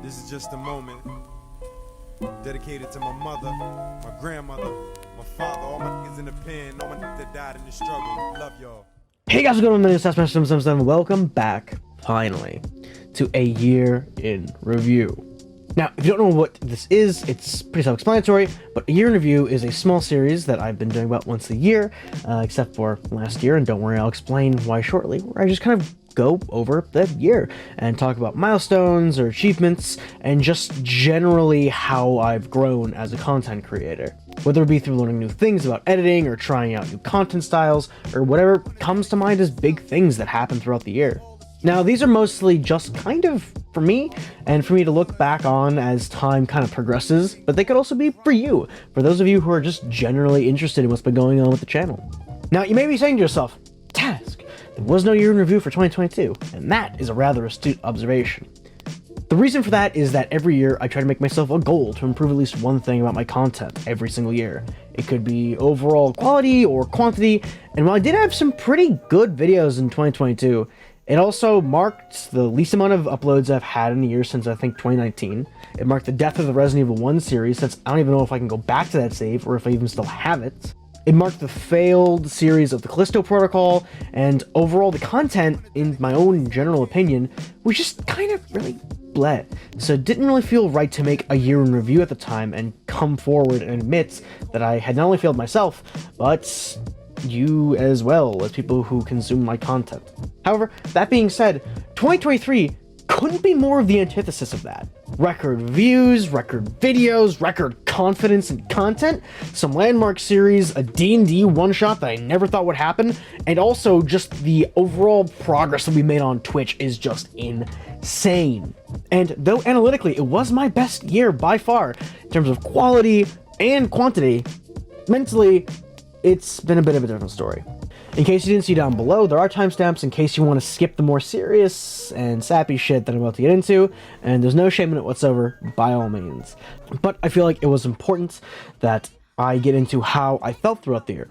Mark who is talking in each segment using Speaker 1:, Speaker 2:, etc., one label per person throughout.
Speaker 1: This is just a moment dedicated to my mother, my grandmother, my father, all my niggas in the pen, all my niggas that died in the struggle. Love y'all.
Speaker 2: Hey guys, what's going on? My name is Smash77. Welcome back, finally, to a year in review. Now, if you don't know what this is, it's pretty self-explanatory, but a year in review is a small series that I've been doing about once a year, except for last year, and don't worry, I'll explain why shortly, where I just kind of go over the year and talk about milestones or achievements and just generally how I've grown as a content creator. Whether it be through learning new things about editing or trying out new content styles or whatever comes to mind as big things that happen throughout the year. Now, these are mostly just kind of for me and for me to look back on as time kind of progresses, but they could also be for you, for those of you who are just generally interested in what's been going on with the channel. Now, you may be saying to yourself, Task, there was no year in review for 2022, and that is a rather astute observation. The reason for that is that every year I try to make myself a goal to improve at least one thing about my content every single year. It could be overall quality or quantity, and while I did have some pretty good videos in 2022, it also marked the least amount of uploads I've had in a year since I think 2019. It marked the death of the Resident Evil 1 series, since I don't even know if I can go back to that save or if I even still have it. It marked the failed series of the Callisto Protocol, and overall the content, in my own general opinion, was just kind of really bleh. So it didn't really feel right to make a year in review at the time and come forward and admit that I had not only failed myself, but you as well as people who consume my content. However, that being said, 2023 couldn't be more of the antithesis of that. Record views, record videos, record confidence in content, some landmark series, a D&D one-shot that I never thought would happen, and also just the overall progress that we made on Twitch is just insane. And though analytically it was my best year by far in terms of quality and quantity, mentally it's been a bit of a different story. In case you didn't see down below, there are timestamps in case you want to skip the more serious and sappy shit that I'm about to get into, and there's no shame in it whatsoever, by all means. But I feel like it was important that I get into how I felt throughout the year,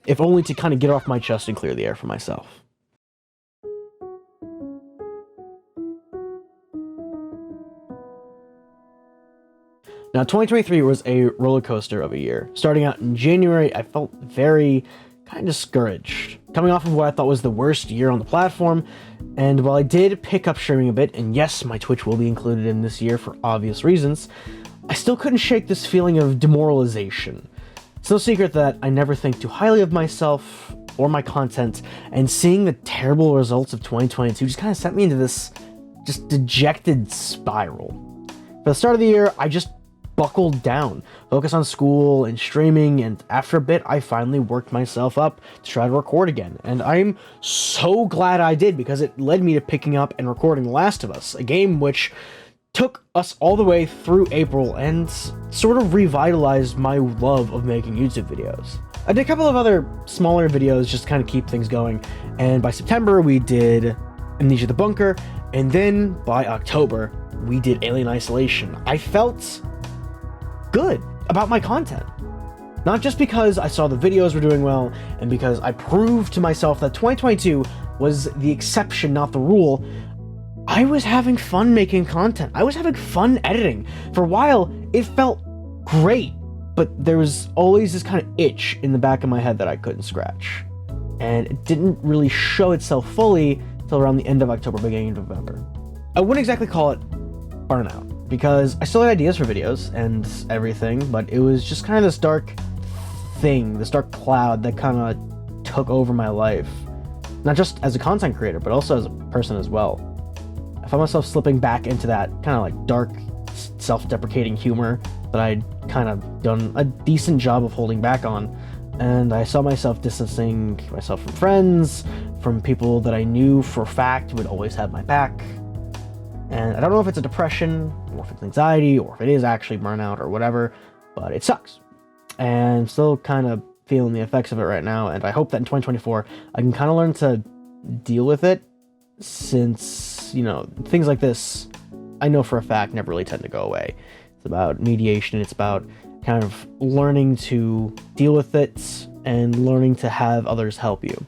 Speaker 2: if only to kind of get off my chest and clear the air for myself. Now, 2023 was a roller coaster of a year. Starting out in January, I felt very kind of discouraged, coming off of what I thought was the worst year on the platform. And while I did pick up streaming a bit, and yes, my Twitch will be included in this year for obvious reasons, I still couldn't shake this feeling of demoralization. It's no secret that I never think too highly of myself or my content, and seeing the terrible results of 2022 just kind of sent me into this just dejected spiral. For the start of the year, I just buckled down, focused on school and streaming, and after a bit I finally worked myself up to try to record again, and I'm so glad I did, because it led me to picking up and recording The Last of Us, a game which took us all the way through April and sort of revitalized my love of making YouTube videos. I did a couple of other smaller videos just to kind of keep things going, and by September we did Amnesia the Bunker, and then by October we did Alien Isolation. I felt good about my content. Not just because I saw the videos were doing well, and because I proved to myself that 2022 was the exception, not the rule. I was having fun making content. I was having fun editing. For a while, it felt great, but there was always this kind of itch in the back of my head that I couldn't scratch. And it didn't really show itself fully till around the end of October, beginning of November. I wouldn't exactly call it burnout, because I still had ideas for videos and everything, but it was just kind of this dark thing, this dark cloud that kind of took over my life. Not just as a content creator, but also as a person as well. I found myself slipping back into that kind of like dark, self-deprecating humor that I'd kind of done a decent job of holding back on, and I saw myself distancing myself from friends, from people that I knew for a fact would always have my back. And I don't know if it's a depression, or if it's anxiety, or if it is actually burnout, or whatever, but it sucks. And I'm still kind of feeling the effects of it right now, and I hope that in 2024, I can kind of learn to deal with it, since, you know, things like this, I know for a fact, never really tend to go away. It's about mediation, it's about kind of learning to deal with it, and learning to have others help you.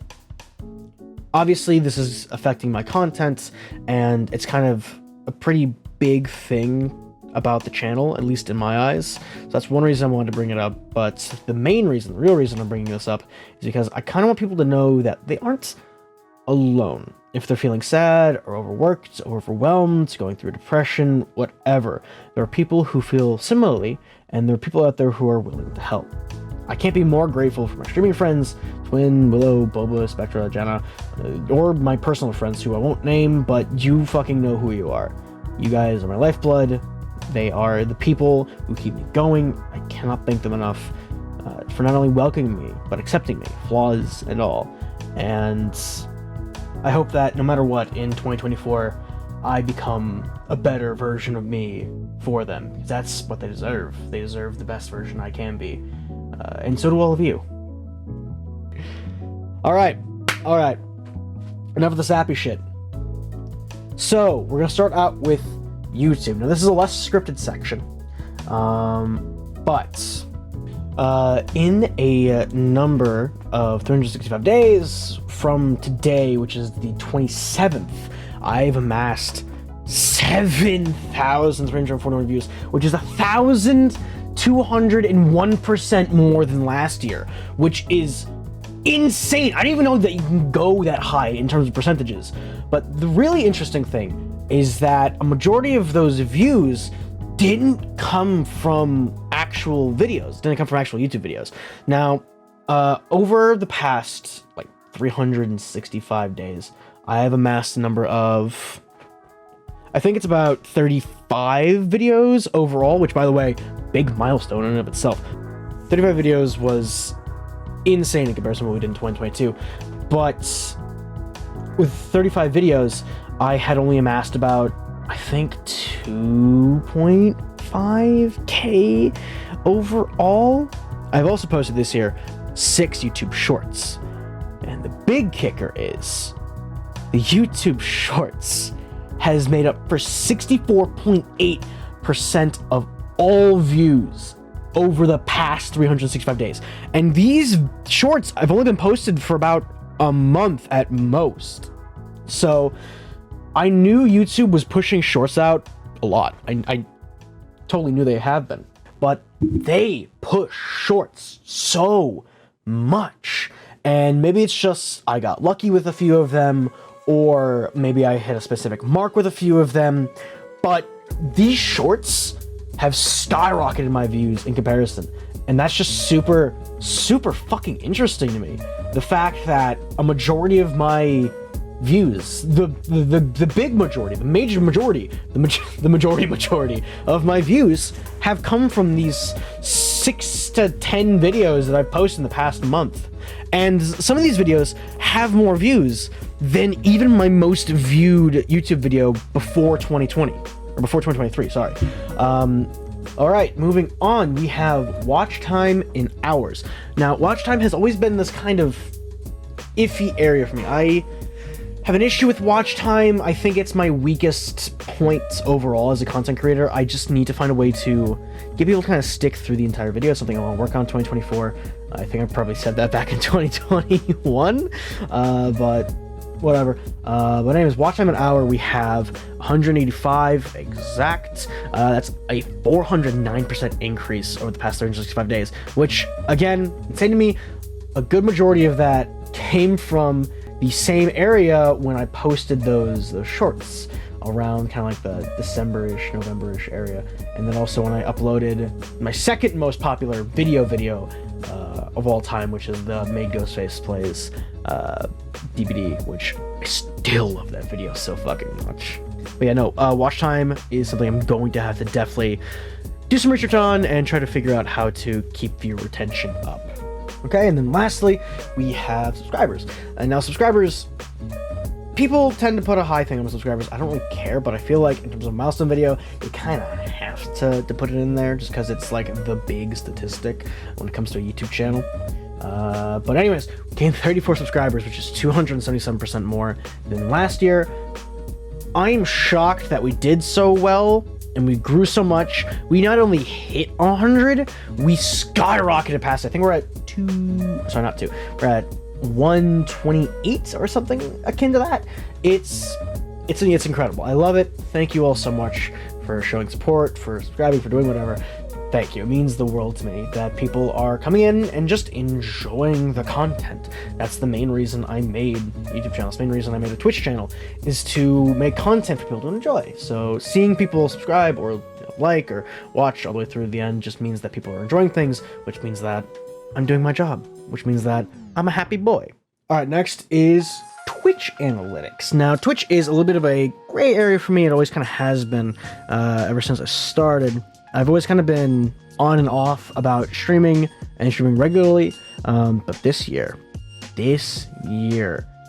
Speaker 2: Obviously, this is affecting my content, and it's kind of a pretty big thing about the channel, at least in my eyes. So that's one reason I wanted to bring it up. But the main reason, the real reason I'm bringing this up is because I kind of want people to know that they aren't alone. If they're feeling sad or overworked, or overwhelmed, going through depression, whatever, there are people who feel similarly, and there are people out there who are willing to help. I can't be more grateful for my streaming friends, Twin, Willow, Boba, Spectra, Jenna, or my personal friends who I won't name, but you fucking know who you are. You guys are my lifeblood. They are the people who keep me going. I cannot thank them enough for not only welcoming me, but accepting me, flaws and all. And I hope that no matter what, in 2024, I become a better version of me for them. Because that's what they deserve. They deserve the best version I can be. And so do all of you. Alright. Enough of the sappy shit. So, we're going to start out with YouTube. Now, this is a less scripted section. But in a number of 365 days from today, which is the 27th, I've amassed 7,341 views, which is 1,201% more than last year, which is insane. I didn't even know that you can go that high in terms of percentages. But the really interesting thing is that a majority of those views didn't come from actual videos, didn't come from actual YouTube videos. Now, over the past, 365 days, I have amassed a number of, I think it's about 35 videos overall, which, by the way, big milestone in and of itself. 35 videos was insane in comparison to what we did in 2022, but with 35 videos, I had only amassed about, I think, 2.5K overall. I've also posted this year 6 YouTube Shorts. And the big kicker is the YouTube Shorts has made up for 64.8% of all views over the past 365 days. And these shorts have only been posted for about a month at most. So I knew YouTube was pushing shorts out a lot. I totally knew they have been. But they push shorts so much. And maybe it's just I got lucky with a few of them, or maybe I hit a specific mark with a few of them. But these shorts have skyrocketed my views in comparison. And that's just super, super fucking interesting to me. The fact that a majority of my views, the big majority, the major majority, the majority of my views have come from these 6 to 10 videos that I've posted in the past month. And some of these videos have more views than even my most viewed YouTube video before 2020, or before 2023, sorry. All right, moving on, we have watch time in hours. Now, watch time has always been this kind of iffy area for me. I have an issue with watch time. I think it's my weakest point overall as a content creator. I just need to find a way to get people to kind of stick through the entire video, something I want to work on in 2024. I think I probably said that back in 2021, but whatever. But anyways, watch time an hour, we have 185 exact. That's a 409% increase over the past 365 days, which, again, insane to me. A good majority of that came from the same area when I posted those shorts around kind of like the December-ish, November-ish area. And then also when I uploaded my second most popular video of all time, which is the Made Ghostface Plays DVD, which I still love that video so fucking much. But yeah, no, watch time is something I'm going to have to definitely do some research on and try to figure out how to keep viewer retention up. Okay, and then lastly, we have subscribers. And now subscribers, people tend to put a high thing on subscribers. I don't really care, but I feel like in terms of milestone video, you kind of have to put it in there just because it's like the big statistic when it comes to a YouTube channel. But anyways, we gained 34 subscribers, which is 277% more than last year. I am shocked that we did so well and we grew so much. We not only hit 100, we skyrocketed past it. I think we're at we're at 128 or something akin to that. It's incredible. I love it. Thank you all so much for showing support, for subscribing, for doing whatever. Thank you. It means the world to me that people are coming in and just enjoying the content. That's the main reason I made YouTube channels. The main reason I made a Twitch channel is to make content for people to enjoy. So seeing people subscribe or like or watch all the way through the end just means that people are enjoying things, which means that I'm doing my job, which means that I'm a happy boy. All right, next is Twitch analytics. Now, Twitch is a little bit of a gray area for me. It always kind of has been ever since I started. I've always kind of been on and off about streaming and streaming regularly, but this year,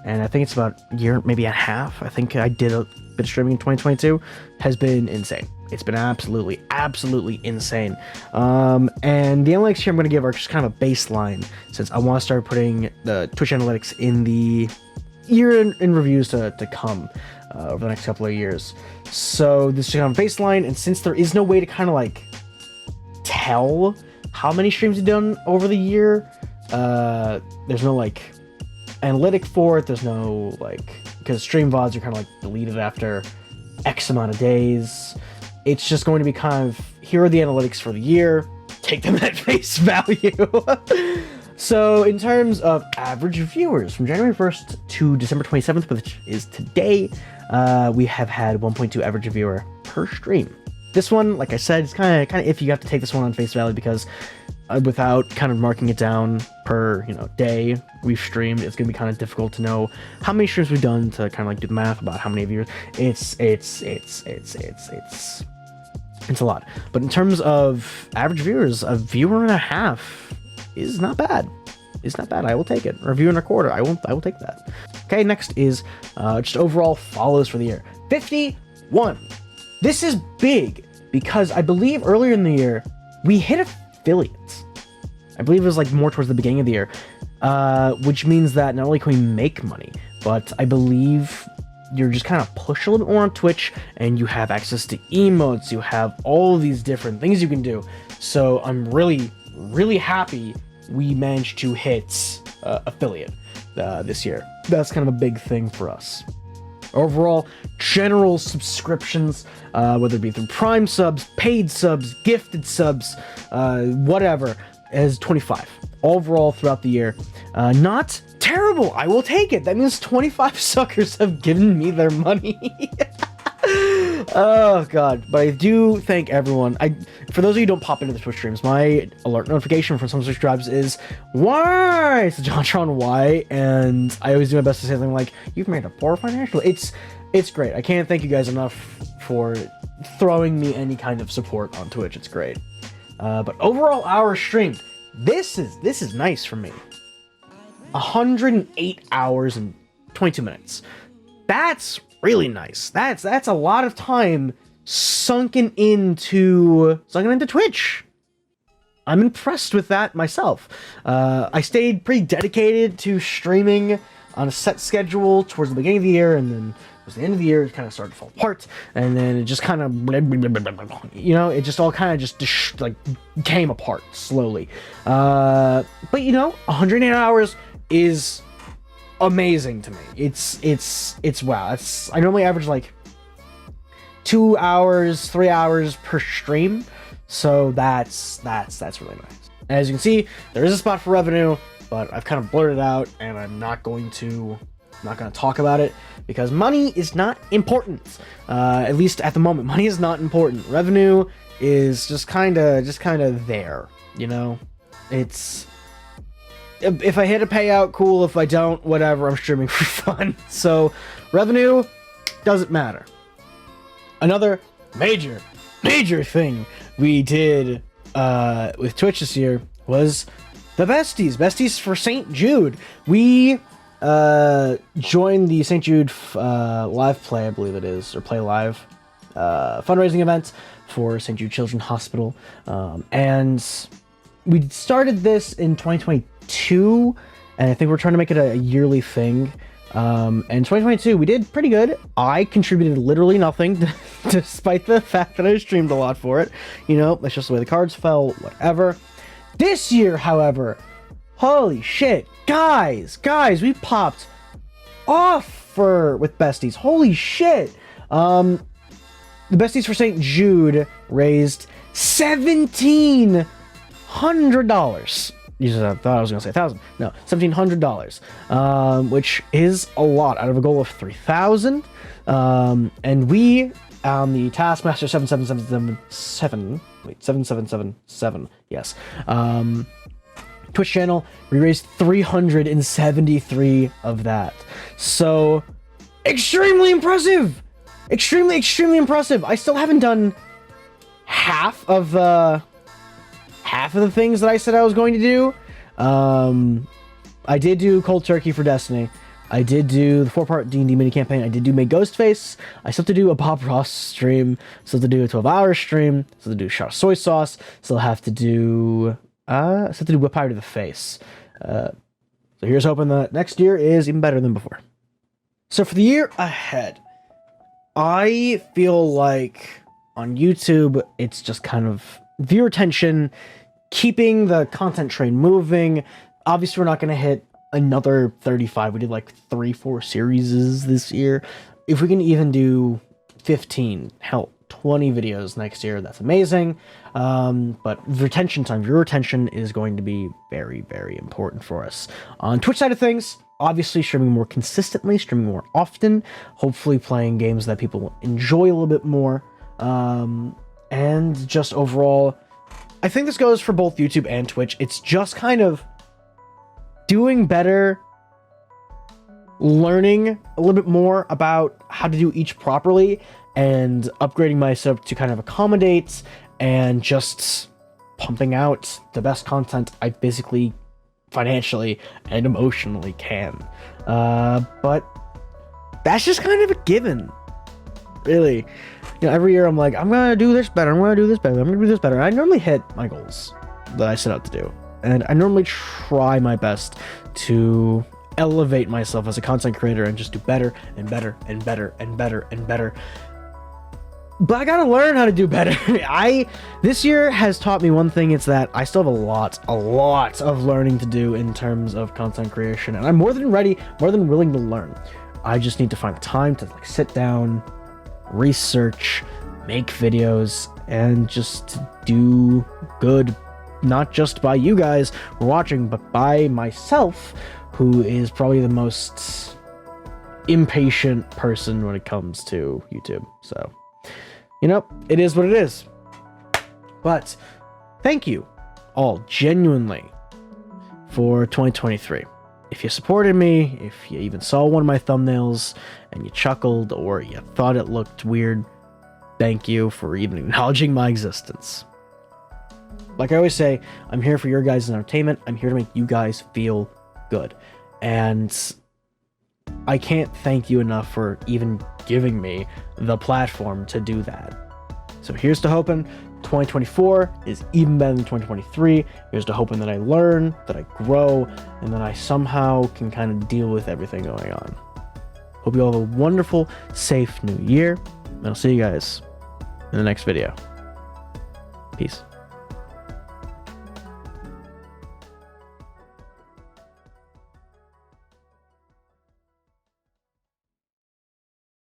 Speaker 2: and I think it's about a year, maybe a half, I think I did a bit of streaming in 2022, has been insane. It's been absolutely insane. And the analytics here I'm going to give are just kind of a baseline, since I want to start putting the Twitch analytics in the year in reviews to come over the next couple of years. So this is kind of a baseline, and since there is no way to kind of like tell how many streams you've done over the year, there's no like analytic for it. There's no like, because stream VODs are kind of like deleted after X amount of days. It's just going to be kind of, here are the analytics for the year, take them at face value. So in terms of average viewers, from January 1st to December 27th, which is today, we have had 1.2 average viewer per stream. This one, like I said, it's kind of iffy. You have to take this one on face value, because without kind of marking it down per day we've streamed, it's gonna be kind of difficult to know how many streams we've done to kind of like do the math about how many viewers. It's a lot. But in terms of average viewers, a viewer and a half is not bad. It's not bad. I will take it. Or a viewer and a quarter. I will take that. Okay, next is just overall follows for the year. 51. This is big because I believe earlier in the year we hit affiliates. I believe it was like more towards the beginning of the year, which means that not only can we make money, but I believe you're just kind of pushed a little bit more on Twitch, and you have access to emotes. You have all of these different things you can do. So I'm really happy we managed to hit affiliate this year. That's kind of a big thing for us. Overall, general subscriptions, whether it be through Prime subs, paid subs, gifted subs, whatever, is 25. Overall throughout the year. Not terrible. I will take it. That means 25 suckers have given me their money. Oh god. But I do thank everyone. For those of you who don't pop into the Twitch streams, my alert notification from some subscribes is why. It's JonTron Y, and I always do my best to say something like, "You've made a poor financial." It's great. I can't thank you guys enough for throwing me any kind of support on Twitch. It's great. But overall hours streamed. This is nice for me. 108 hours and 22 minutes. That's really nice. That's a lot of time sunken into Twitch. I'm impressed with that myself. I stayed pretty dedicated to streaming on a set schedule towards the beginning of the year, and then towards the end of the year it kind of started to fall apart, and then it just kind of it just all kind of just like came apart slowly. But 108 hours is amazing to me. It's wow. I normally average like 2 hours, 3 hours per stream, so that's really nice. As you can see, there is a spot for revenue, but I've kind of blurred it out, and I'm not going to talk about it because money is not important. At least at the moment, money is not important. Revenue is just kind of there. It's, if I hit a payout, cool. If I don't, whatever. I'm streaming for fun. So revenue doesn't matter. Another major thing we did with Twitch this year was the Besties for St. Jude. We joined the St. Jude live play, I believe it is, or play live fundraising event for St. Jude Children's Hospital, and we started this in 2022, and I think we're trying to make it a yearly thing. And 2022 we did pretty good. I contributed literally nothing despite the fact that I streamed a lot for it. That's just the way the cards fell, whatever. This year, however, holy shit, guys, we popped off with Besties. Holy shit. The Besties for St. Jude raised $1,700. I thought I was going to say 1,000. No, $1,700, which is a lot out of a goal of 3,000. And we, on the Taskmaster 7777, yes, Twitch channel, we raised 373 of that. So, extremely impressive! Extremely impressive. I still haven't done half of the things that I said I was going to do. I did do Cold Turkey for Destiny. I did do the 4-part D&D mini campaign. I did do make Ghostface. I still have to do a Bob Ross stream. Still have to do a 12-hour stream. Still have to do shot of soy sauce. Still have to do Whip Pie to the Face. So here's hoping that next year is even better than before. So for the year ahead, I feel like on YouTube, it's just kind of viewer retention, keeping the content train moving. Obviously, we're not going to hit another 35. We did like 3-4 series this year. If we can even do 15, hell, 20 videos next year, that's amazing. But retention time, viewer retention is going to be very, very important for us. On Twitch side of things, obviously streaming more consistently, streaming more often, hopefully playing games that people enjoy a little bit more. And just overall, I think this goes for both YouTube and Twitch. It's just kind of doing better, learning a little bit more about how to do each properly, and upgrading myself to kind of accommodate, and just pumping out the best content I basically financially and emotionally can. But that's just kind of a given, really. You know, every year I'm like, I'm gonna do this better, I'm gonna do this better, I'm gonna do this better. I normally hit my goals that I set out to do, and I normally try my best to elevate myself as a content creator and just do better and better and better and better and better. But I gotta learn how to do better. This year has taught me one thing. It's that I still have a lot of learning to do in terms of content creation, and I'm more than ready, more than willing to learn. I just need to find the time to like sit down, research, make videos, and just do good, not just by you guys who are watching, but by myself, who is probably the most impatient person when it comes to YouTube. So, you know, it is what it is. But thank you all genuinely for 2023. If you supported me, if you even saw one of my thumbnails and you chuckled or you thought it looked weird, thank you for even acknowledging my existence. Like I always say, I'm here for your guys' entertainment. I'm here to make you guys feel good. And I can't thank you enough for even giving me the platform to do that. So here's to hoping 2024 is even better than 2023. Here's to hoping that I learn, that I grow, and that I somehow can kind of deal with everything going on. Hope you all have a wonderful, safe new year, and I'll see you guys in the next video. Peace.